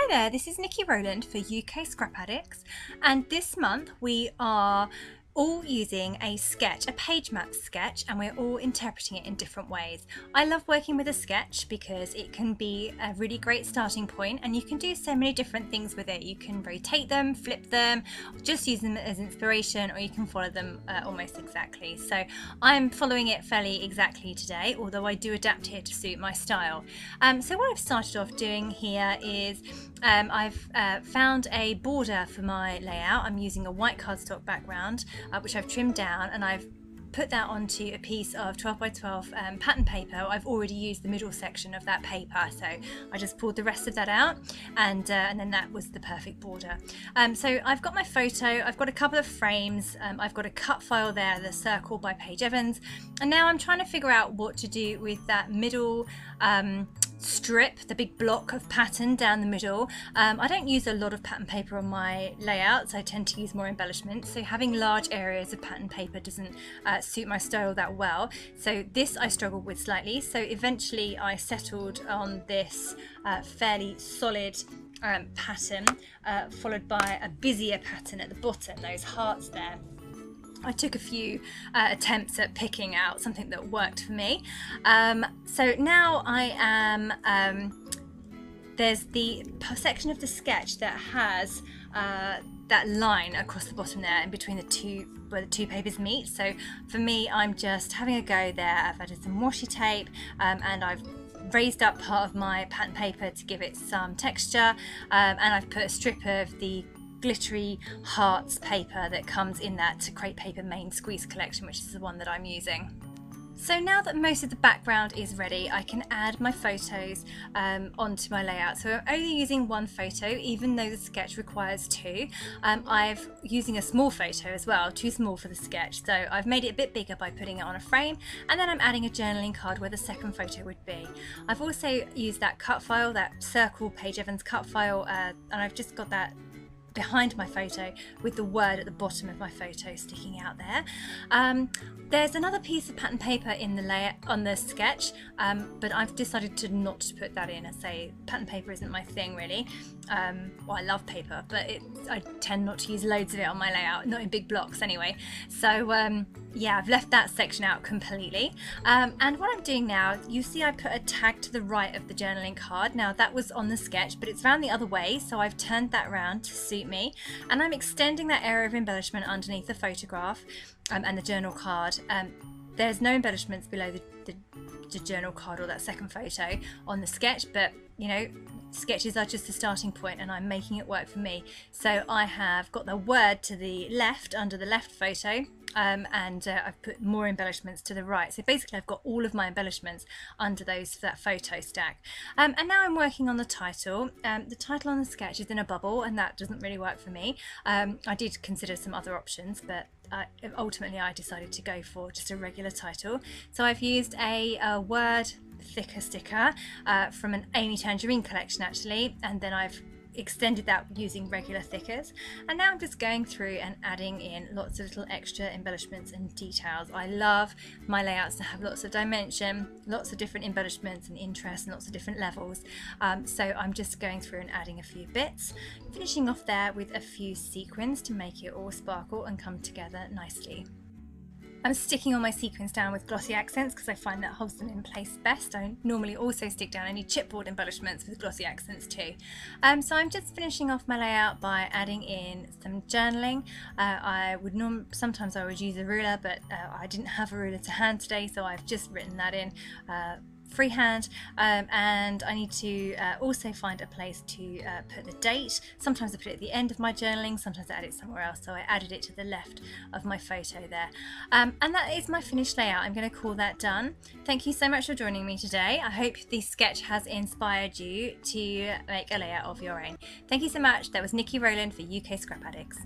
Hi there, this is Niki Rowland for UK Scrap Addicts, and this month we are all using a sketch, a PageMaps sketch, and we're all interpreting it in different ways. I love working with a sketch because it can be a really great starting point and you can do so many different things with it. You can rotate them, flip them, just use them as inspiration, or you can follow them almost exactly. So I'm following it fairly exactly today, although I do adapt here to suit my style. So what I've started off doing here is I've found a border for my layout. I'm using a white cardstock background, which I've trimmed down, and I've put that onto a piece of 12 by 12 pattern paper. I've already used the middle section of that paper, so I just pulled the rest of that out, and then that was the perfect border. So I've got my photo, I've got a couple of frames, I've got a cut file there, the circle by Paige Evans, and now I'm trying to figure out what to do with that middle strip, the big block of pattern down the middle. I don't use a lot of pattern paper on my layouts. I tend to use more embellishments, so having large areas of pattern paper doesn't suit my style that well. So this I struggled with slightly, so eventually I settled on this fairly solid pattern, followed by a busier pattern at the bottom, those hearts there. I took a few attempts at picking out something that worked for me. So now I am, there's the section of the sketch that has that line across the bottom there in between the two, where the two papers meet. So for me, I'm just having a go there. I've added some washi tape and I've raised up part of my pattern paper to give it some texture, and I've put a strip of the glittery hearts paper that comes in that Create Paper main squeeze collection, which is the one that I'm using. So now that most of the background is ready, I can add my photos onto my layout. So I'm only using one photo, even though the sketch requires two. I'm using a small photo as well, too small for the sketch. So I've made it a bit bigger by putting it on a frame, and then I'm adding a journaling card where the second photo would be. I've also used that cut file, that circle Paige Evans cut file, and I've just got that behind my photo with the word at the bottom of my photo sticking out there. There's another piece of pattern paper in the layer on the sketch, but I've decided to not put that in. I say pattern paper isn't my thing really. Well, I love paper, but I tend not to use loads of it on my layout, not in big blocks anyway. So yeah, I've left that section out completely. And what I'm doing now, you see I put a tag to the right of the journaling card. Now that was on the sketch, but it's round the other way, so I've turned that round to suit me, and I'm extending that area of embellishment underneath the photograph and the journal card. There's no embellishments below the journal card or that second photo on the sketch, but you know, sketches are just a starting point and I'm making it work for me. So I have got the word to the left under the left photo, and I've put more embellishments to the right. So basically I've got all of my embellishments under that photo stack. And now I'm working on the title. The title on the sketch is in a bubble, and that doesn't really work for me. I did consider some other options, but ultimately I decided to go for just a regular title. So I've used a word thicker sticker from an Amy Tangerine collection actually, and then I've extended that using regular thickers, and now I'm just going through and adding in lots of little extra embellishments and details. I love my layouts to have lots of dimension, lots of different embellishments and interest, and lots of different levels. So I'm just going through and adding a few bits, finishing off there with a few sequins to make it all sparkle and come together nicely. I'm sticking all my sequins down with glossy accents because I find that holds them in place best. I normally also stick down any chipboard embellishments with glossy accents too. So I'm just finishing off my layout by adding in some journaling. Sometimes I would use a ruler, but I didn't have a ruler to hand today, so I've just written that in freehand, and I need to also find a place to put the date. Sometimes I put it at the end of my journaling, sometimes I add it somewhere else, so I added it to the left of my photo there. And that is my finished layout. I'm going to call that done. Thank you so much for joining me today. I hope this sketch has inspired you to make a layout of your own. Thank you so much. That was Niki Rowland for UK Scrap Addicts.